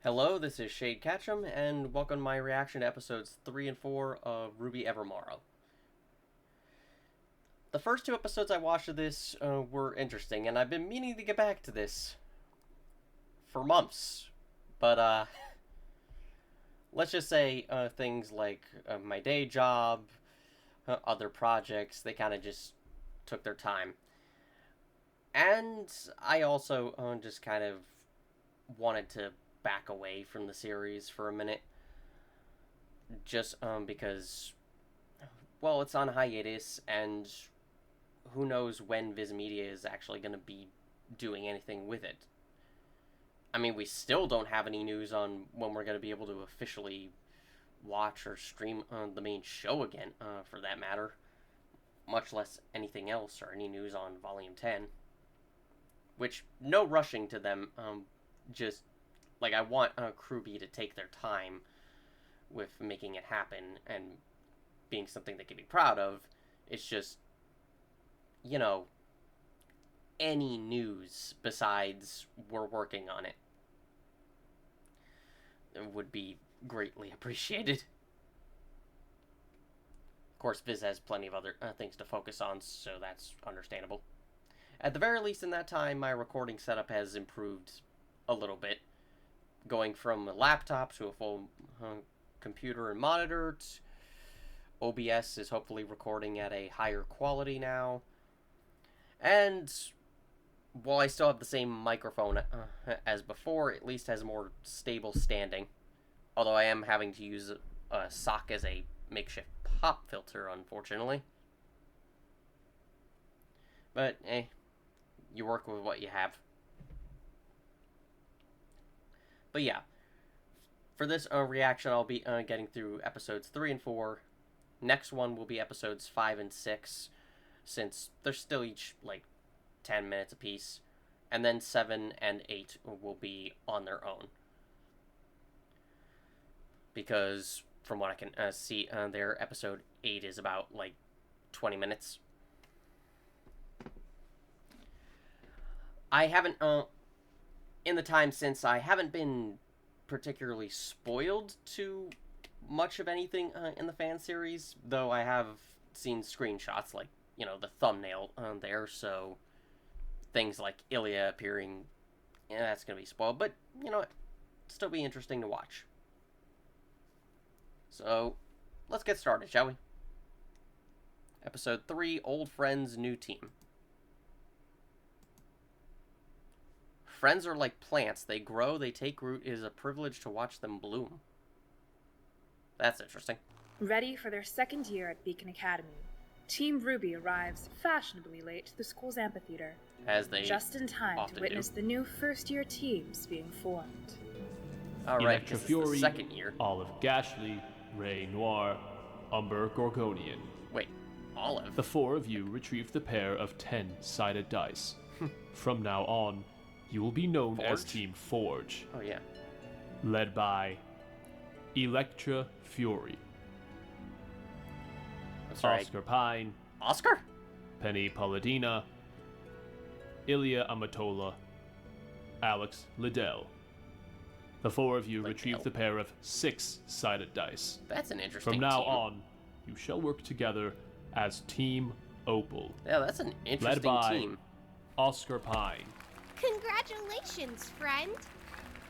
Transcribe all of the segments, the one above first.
Hello, this is Shade Ketchum, and welcome to my reaction to episodes 3 and 4 of RWBY Evermorrow. The first two episodes I watched of this were interesting, and I've been meaning to get back to this for months. But, let's just say things like my day job, other projects, they kind of just took their time. And I also just kind of wanted to back away from the series for a minute, just because, well, it's on hiatus, and who knows when Viz Media is actually going to be doing anything with it. I mean, we still don't have any news on when we're going to be able to officially watch or stream the main show again, for that matter, much less anything else or any news on Volume 10. Which, no rushing to them, just, like, I want RWBY to take their time with making it happen and being something they can be proud of. It's just, you know, any news besides we're working on it would be greatly appreciated. Of course, Viz has plenty of other things to focus on, so that's understandable. At the very least, in that time, my recording setup has improved a little bit, going from a laptop to a full computer and monitor. OBS is hopefully recording at a higher quality now. And while I still have the same microphone as before, it at least has a more stable standing. Although I am having to use a sock as a makeshift pop filter, unfortunately. But, you work with what you have. But yeah, for this reaction, I'll be getting through episodes 3 and 4. Next one will be episodes 5 and 6, since they're still each, like, 10 minutes apiece. And then 7 and 8 will be on their own. Because, from what I can see, their episode 8 is about, like, 20 minutes. I haven't, in the time since, I haven't been particularly spoiled to much of anything in the fan series, though I have seen screenshots, like, you know, the thumbnail there, so things like Ilya appearing, yeah, that's going to be spoiled, but, you know, still be interesting to watch. So, let's get started, shall we? Episode 3, Old Friends, New Team. Friends are like plants. They grow, they take root. It is a privilege to watch them bloom. That's interesting. Ready for their second year at Beacon Academy, Team RWBY arrives fashionably late to the school's amphitheater, As they just in time often to witness do. the new first-year teams being formed. Alright, Electra this is Fury, the second year. Olive Gashly, Ray Noir, Umber Gorgonian. Wait, Olive? The four of you retrieve the pair of 10-sided dice. From now on, you will be known as Forge? Team Forge, Oh, yeah. led by Electra Fury, That's right. Oscar Pine, Oscar? Penny Palladina, Ilya Amatola, Alex Liddell. The four of you retrieve Liddell. the pair of 6-sided dice. That's an interesting From now team. on, you shall work together as Team Opal, Yeah, that's an interesting by team. Oscar Pine. Congratulations, friend.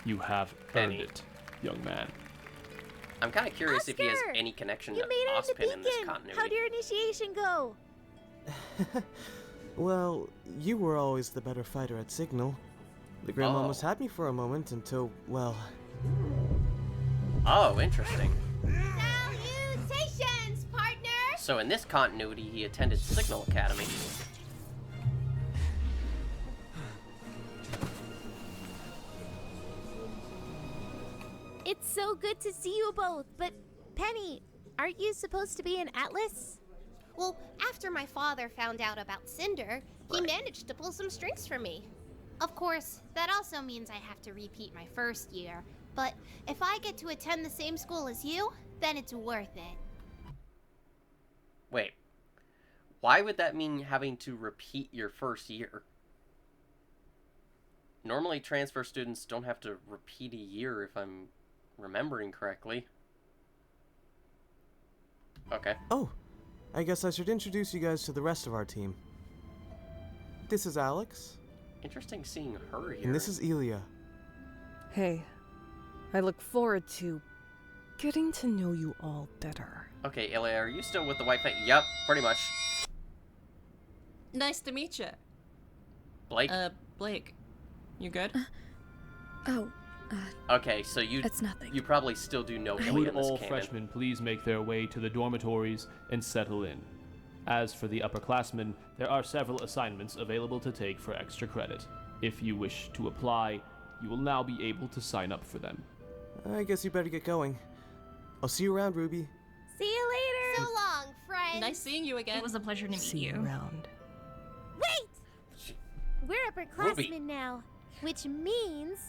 You have Penny. earned it, young man. I'm kind of curious if he has Oscar! any connection You to made it Ozpin into in this Beacon. continuity. How'd your initiation go? Well, you were always the better fighter at Signal. The Grim Oh. almost had me for a moment until, well... Oh, interesting. Salutations, partner! So in this continuity, he attended Signal Academy. It's so good to see you both, but Penny, aren't you supposed to be an Atlas? Well, after my father found out about Cinder, he Right. managed to pull some strings for me. Of course, that also means I have to repeat my first year, but if I get to attend the same school as you, then it's worth it. Wait. Why would that mean having to repeat your first year? Normally, transfer students don't have to repeat a year, if I'm remembering correctly. Okay. Oh, I guess I should introduce you guys to the rest of our team. This is Alex. Interesting seeing her here. And this is Elia. Hey, I look forward to getting to know you all better. Okay, Ilya, are you still with the white face? Yep, pretty much. Nice to meet you. Blake? Blake. You good? Okay, so It's nothing. you probably still do know Ilya Would in this all canon. freshmen please make their way to the dormitories and settle in? As for the upperclassmen, there are several assignments available to take for extra credit. If you wish to apply, you will now be able to sign up for them. I guess you better get going. I'll see you around, Ruby. See you later. So long, friends. Nice seeing you again. It was a pleasure to meet See you you. around. Wait! We're upperclassmen now, which means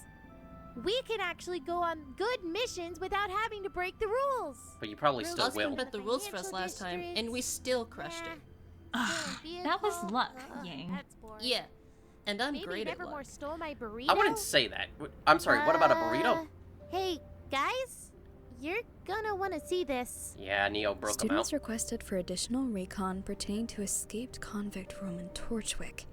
we can actually go on good missions without having to break the rules. But you probably still Oscar will. bet the rules for us last time, and we still crushed it. That was luck, Yang. That's boring. Yeah, and I'm Maybe great at Nevermore luck. stole my burrito. I wouldn't say that. I'm sorry, what about a burrito? Hey, guys, you're gonna want to see this. Yeah, Neo broke them Students out. requested for additional recon pertaining to escaped convict Roman Torchwick,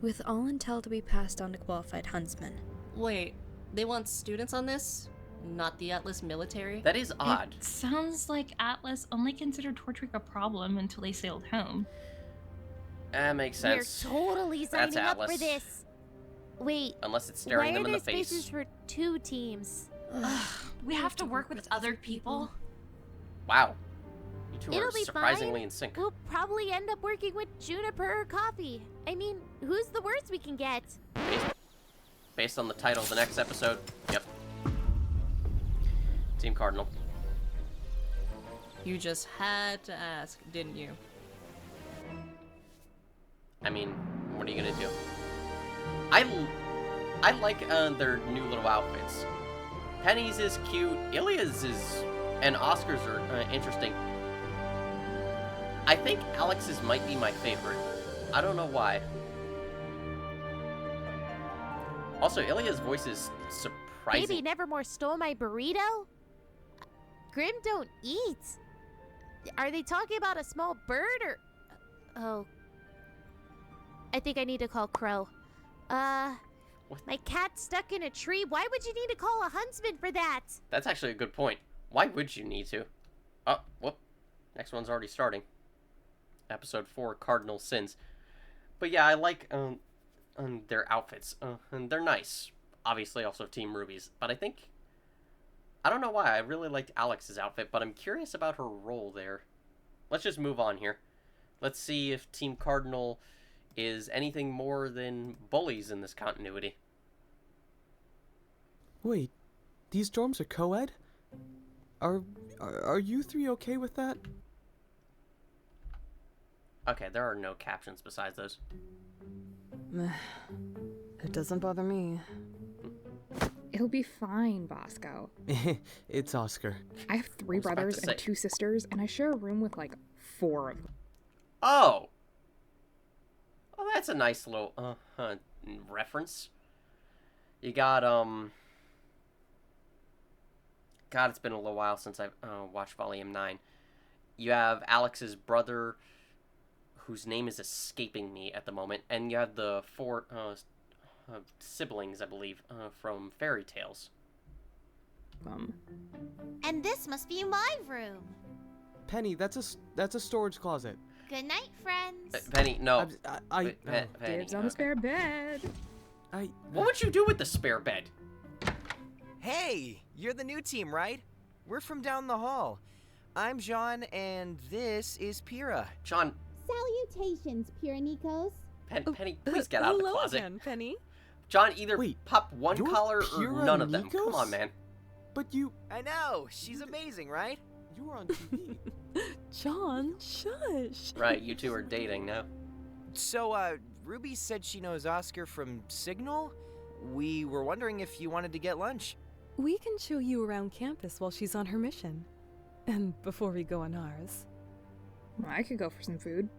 with all intel to be passed on to qualified huntsmen. Wait, they want students on this? Not the Atlas military? That is odd. It sounds like Atlas only considered Torchwick a problem until they sailed home. That makes sense. We're totally That's signing up for Atlas. this. Wait, Unless it's why staring are them in there the face. spaces for 2 teams? We have to work with other people. Wow. You two It'll are be surprisingly fine. in sync. We'll probably end up working with Juniper or Coffee. I mean, who's the worst we can get? Based on the title of the next episode. Yep. Team Cardinal. You just had to ask, didn't you? I mean, what are you gonna do? I like their new little outfits. Penny's is cute. Ilya's is, and Oscar's are interesting. I think Alex's might be my favorite. I don't know why. Also, Ilya's voice is surprising. Maybe Nevermore stole my burrito? Grim don't eat. Are they talking about a small bird or... Oh. I think I need to call Crow. What? My cat's stuck in a tree. Why would you need to call a huntsman for that? That's actually a good point. Why would you need to? Oh, whoop. Next one's already starting. Episode 4, Cardinal Sins. But yeah, I like their outfits. And they're nice. Obviously also Team RWBY's. But I think... I don't know why. I really liked Alex's outfit, but I'm curious about her role there. Let's just move on here. Let's see if Team Cardinal is anything more than bullies in this continuity. Wait, these dorms are co-ed? Are you 3 okay with that? Okay, there are no captions besides those. It doesn't bother me. It'll be fine, Bosco. It's Oscar. I have 3 was about brothers to say. and 2 sisters, and I share a room with like 4 of them. Oh! Oh, that's a nice little, reference. You got, God, it's been a little while since I've watched Volume 9. You have Alex's brother, whose name is escaping me at the moment, and you have the 4 siblings, I believe, from Fairy Tales. And this must be my room. Penny, that's a storage closet. Good night, friends. Penny, no. I Penny, Dibs on a okay. spare bed. What would you do with the spare bed? Hey, you're the new team, right? We're from down the hall. I'm John, and this is Pyrrha. John, Salutations, Pyranikos. Penny, please get out of the Hello closet. again, Penny. John, either Wait, pop one you're collar or none of them. Pyranikos? Come on, man. But you I know, she's amazing, right? were on TV. John, shush. Right, you two are dating now. So, Ruby said she knows Oscar from Signal. We were wondering if you wanted to get lunch. We can show you around campus while she's on her mission. And before we go on ours. Well, I could go for some food.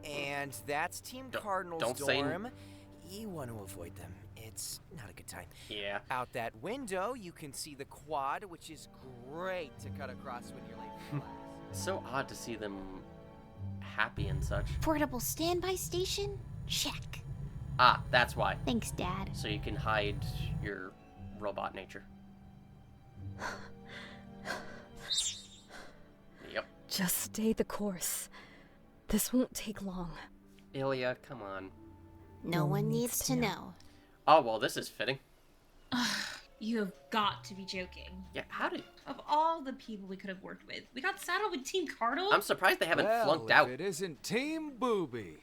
And that's Team Don't- Cardinal's don't say- dorm. You want to avoid them it's not a good time. Yeah. Out that window, you can see the quad, which is great to cut across when you're late for class. It's so odd to see them happy and such. Portable standby station? Check. Ah, that's why. Thanks, Dad. So you can hide your robot nature. Yep. Just stay the course. This won't take long. Ilya, come on. No one needs to know. Oh, well, this is fitting. You have got to be joking. Yeah, how did... Of all the people we could have worked with, we got saddled with Team Cardinal? I'm surprised they haven't flunked if out. It isn't Team Booby.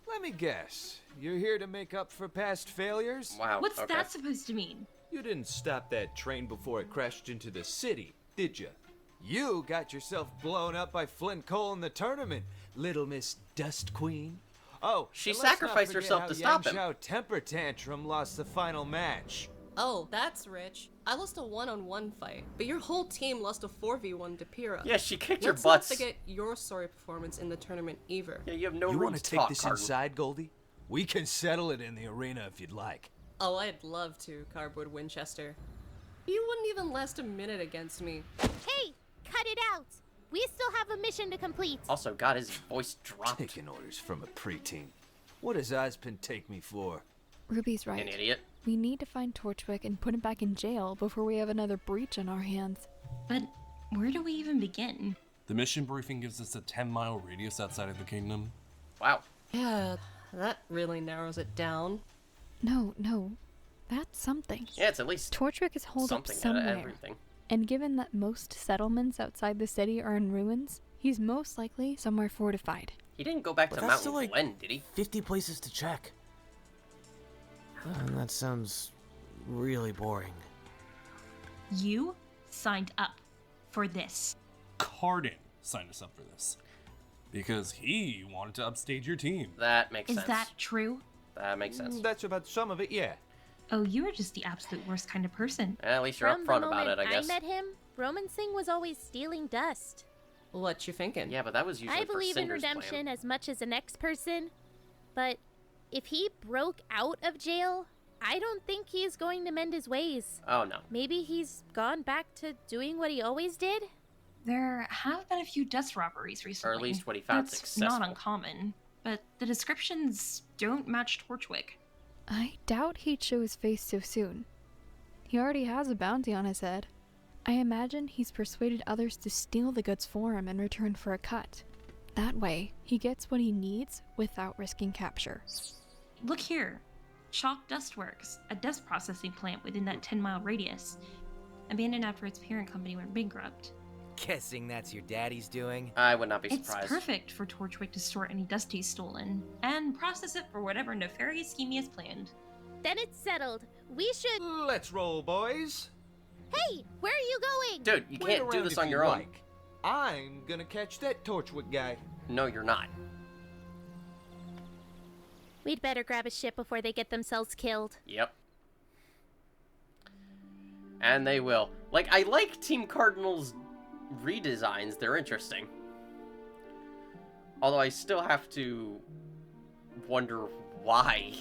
Let me guess. You're here to make up for past failures? Wow, What's okay. that supposed to mean? You didn't stop that train before it crashed into the city, did you? You got yourself blown up by Flint Cole in the tournament, Little Miss Dust Queen. Oh, She and let's not sacrificed forget herself how to stop him. Yang Xiao Temper Tantrum lost the final match. Oh, that's rich. I lost a one-on-one fight, but your whole team lost a 4v1 to Pyrrha. Yeah, she kicked your Let's butts. not forget your sorry performance in the tournament either. Yeah, you have no You room want to to take talk, this Cardinal. inside, Goldie? We can settle it in the arena if you'd like. Oh, I'd love to, Cardboard Winchester. You wouldn't even last a minute against me. Hey, cut it out. We still have a mission to complete. Also, got his voice dropped. Taking orders from a preteen. What does Ozpin take me for? Ruby's right. An idiot. We need to find Torchwick and put him back in jail before we have another breach on our hands. But where do we even begin? The mission briefing gives us a 10-mile radius outside of the kingdom. Wow. Yeah, that really narrows it down. No, that's something. Yeah, it's at least Torchwick is holed up something out of somewhere. everything. And given that most settlements outside the city are in ruins, he's most likely somewhere fortified. He didn't go back But to that's Mountain still like Glen, did he? 50 places to check. That sounds really boring. You signed up for this. Cardin signed us up for this. Because he wanted to upstage your team. That makes Is sense. that true? That makes sense. That's about some of it, yeah. Oh, you are just the absolute worst kind of person. At least you're From upfront the about moment it, I guess. met him, Roman Singh was always stealing dust. What you thinking? Yeah, but that was usually I for believe in Cinder's redemption plan. as much as the next person, but if he broke out of jail, I don't think he's going to mend his ways. Oh, no. Maybe he's gone back to doing what he always did? There have been a few dust robberies recently. Or at least what he found That's successful. not uncommon, but the descriptions don't match Torchwick. I doubt he'd show his face so soon. He already has a bounty on his head. I imagine he's persuaded others to steal the goods for him in return for a cut. That way, he gets what he needs without risking capture. Look here. Chalk Dust Works, a dust processing plant within that 10-mile radius. Abandoned after its parent company went bankrupt. Guessing that's your daddy's doing? I would not be It's surprised. perfect for Torchwick to store any dust he's stolen, and process it for whatever nefarious scheme he has planned. Then it's settled. We should... Let's roll, boys. Hey, where are you going? Dude, you Wait can't do around this if on you your own. like. I'm gonna catch that Torchwick guy. No, you're not. We'd better grab a ship before they get themselves killed. Yep. And they will. Like, I like Team Cardinal's redesigns. They're interesting. Although I still have to wonder why.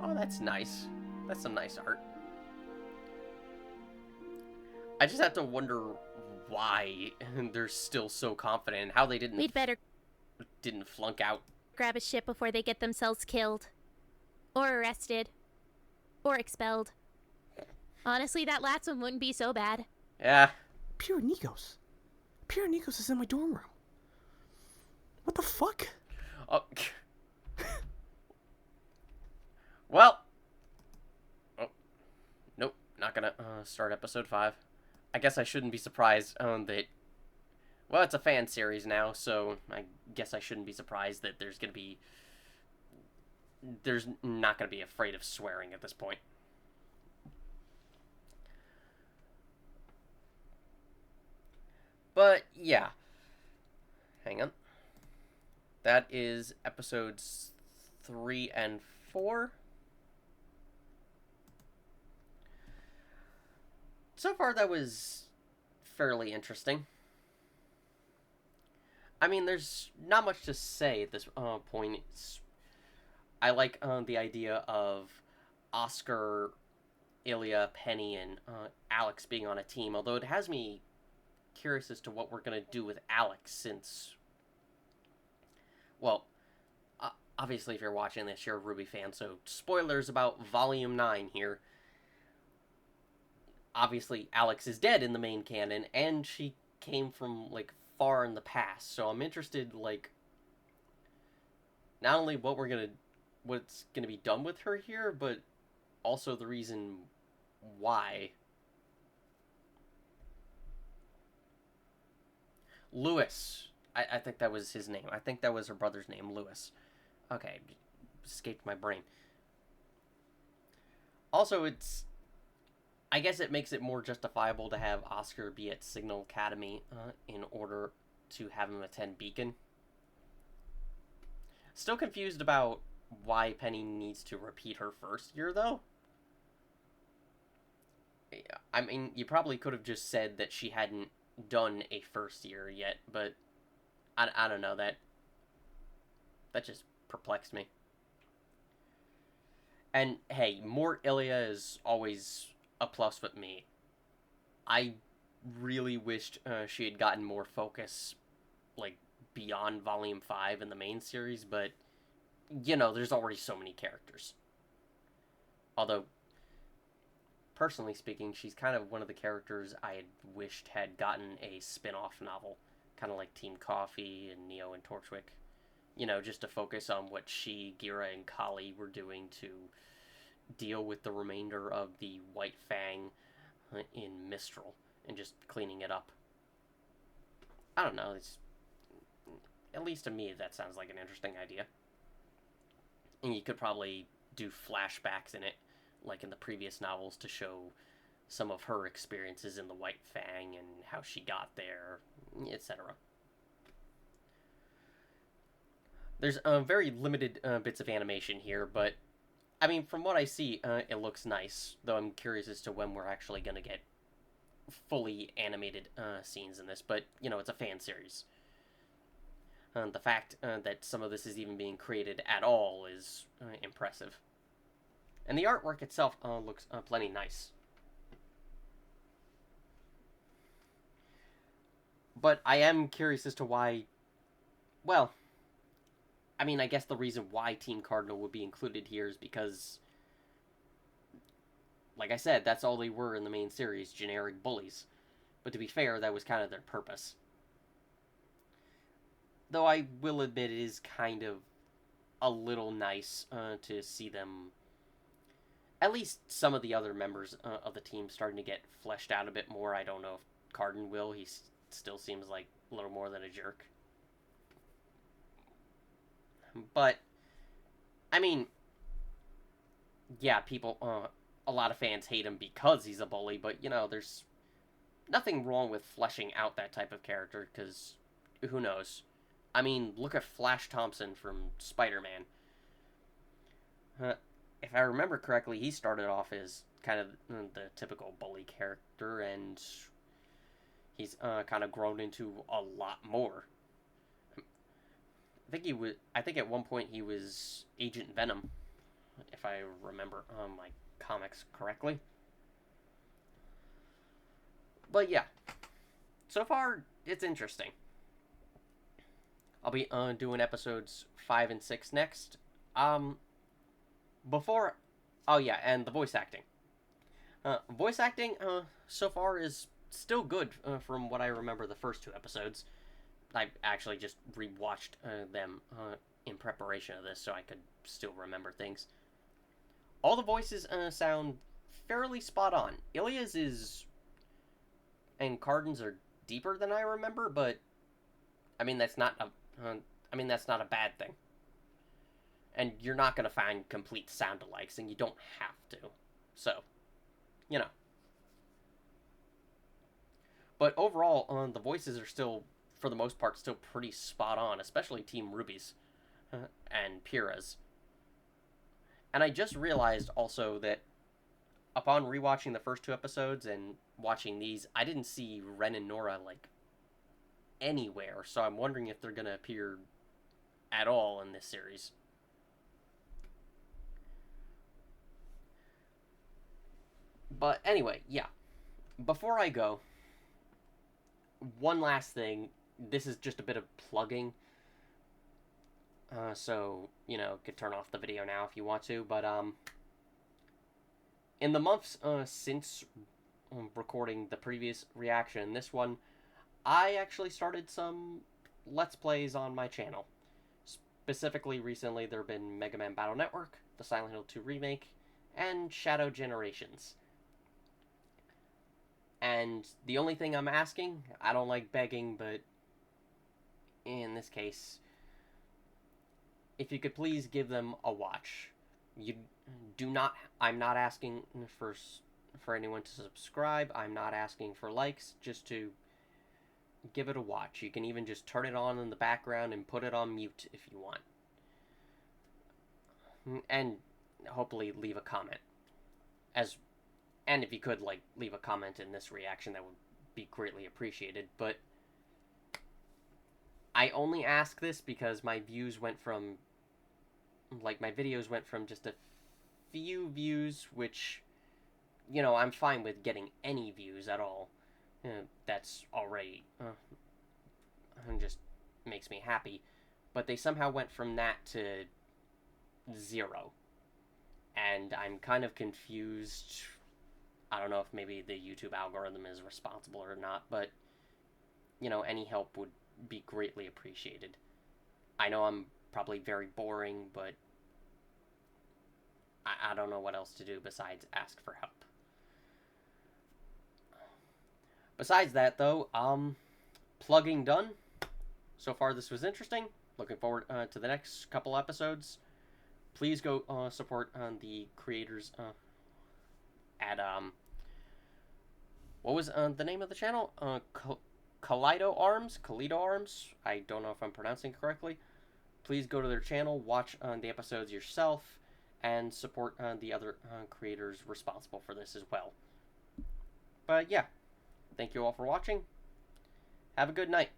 Oh, that's nice. That's some nice art. I just have to wonder why they're still so confident and how they We'd better didn't flunk out. grab a ship before they get themselves killed. Or arrested. Or expelled. Honestly, that last one wouldn't be so bad. Yeah. Pure Nikos. Pure Nikos is in my dorm room. What the fuck? Oh. Well. Oh. Nope. Not gonna start episode 5. I guess I shouldn't be surprised that... Well, it's a fan series now, so I guess I shouldn't be surprised that there's gonna be... There's not gonna be afraid of swearing at this point. But, yeah. Hang on. That is episodes 3 and 4. So far, that was fairly interesting. I mean, there's not much to say at this point. I like the idea of Oscar, Ilya, Penny, and Alex being on a team, although it has me curious as to what we're going to do with Alex since, well, obviously if you're watching this, you're a RWBY fan, so spoilers about Volume 9 here. Obviously, Alex is dead in the main canon, and she came from, like, far in the past, so I'm interested, like, not only what's gonna be done with her here, but also the reason why. Lewis. I think that was his name. I think that was her brother's name, Lewis. Okay, escaped my brain. Also, I guess it makes it more justifiable to have Oscar be at Signal Academy in order to have him attend Beacon. Still confused about why Penny needs to repeat her first year, though. I mean, you probably could have just said that she hadn't done a first year yet, but I don't know, that just perplexed me. And hey, more Ilya is always a plus with me. I really wished she had gotten more focus, like, beyond Volume 5 in the main series, but, you know, there's already so many characters. Although, personally speaking, she's kind of one of the characters I had wished had gotten a spin-off novel, kind of like Team Coffee and Neo and Torchwick. You know, just to focus on what she, Gira, and Kali were doing to deal with the remainder of the White Fang in Mistral, and just cleaning it up. I don't know, at least to me, that sounds like an interesting idea. And you could probably do flashbacks in it, like in the previous novels, to show some of her experiences in the White Fang and how she got there, etc. There's very limited bits of animation here, but I mean, from what I see, it looks nice, though I'm curious as to when we're actually going to get fully animated scenes in this, but, you know, it's a fan series. The fact that some of this is even being created at all is impressive. And the artwork itself looks plenty nice. But I am curious as to why, well, I mean, I guess the reason why Team Cardinal would be included here is because, like I said, that's all they were in the main series, generic bullies. But to be fair, that was kind of their purpose. Though I will admit it is kind of a little nice to see them, at least some of the other members of the team, starting to get fleshed out a bit more. I don't know if Cardin will. He still seems like a little more than a jerk. But, I mean, yeah, people, a lot of fans hate him because he's a bully, but, you know, there's nothing wrong with fleshing out that type of character, because who knows? I mean, look at Flash Thompson from Spider-Man. If I remember correctly, he started off as kind of the typical bully character, and he's kind of grown into a lot more. I think at one point he was Agent Venom, if I remember my comics correctly. But yeah, so far it's interesting. I'll be doing episodes 5 and 6 next. Before, oh yeah, and the voice acting. Voice acting so far is still good from what I remember the first 2 episodes. I actually just rewatched them in preparation of this so I could still remember things. All the voices sound fairly spot on. Ilya's and Cardin's are deeper than I remember, but I mean that's not a bad thing. And you're not gonna find complete sound-alikes, and you don't have to. So, you know. But overall, the voices are still, for the most part, still pretty spot on, especially Team RWBY's and Pyrrha's. And I just realized also that upon rewatching the first 2 episodes and watching these, I didn't see Ren and Nora, like, anywhere, so I'm wondering if they're going to appear at all in this series. But anyway, yeah. Before I go, one last thing. This is just a bit of plugging. So, you know, could turn off the video now if you want to. But, in the months since recording the previous reaction, this one, I actually started some Let's Plays on my channel. Specifically, recently, there have been Mega Man Battle Network, the Silent Hill 2 Remake, and Shadow Generations. And the only thing I'm asking, I don't like begging, but in this case, if you could please give them a watch. You do not, I'm not asking for anyone to subscribe, I'm not asking for likes, just to give it a watch. You can even just turn it on in the background and put it on mute if you want. And hopefully leave a comment. And if you could, like, leave a comment in this reaction, that would be greatly appreciated. But I only ask this because my views went from, like, my videos went from just a few views, which, you know, I'm fine with getting any views at all. That's already, just makes me happy. But they somehow went from that to 0. And I'm kind of confused. I don't know if maybe the YouTube algorithm is responsible or not, but, you know, any help would be greatly appreciated. I know I'm probably very boring, but I don't know what else to do besides ask for help. Besides that, though, plugging done. So far, this was interesting. Looking forward to the next couple episodes. Please go support the creators at, what was the name of the channel? Kaleido Arms? I don't know if I'm pronouncing it correctly. Please go to their channel, watch the episodes yourself, and support the other creators responsible for this as well. But yeah, thank you all for watching. Have a good night.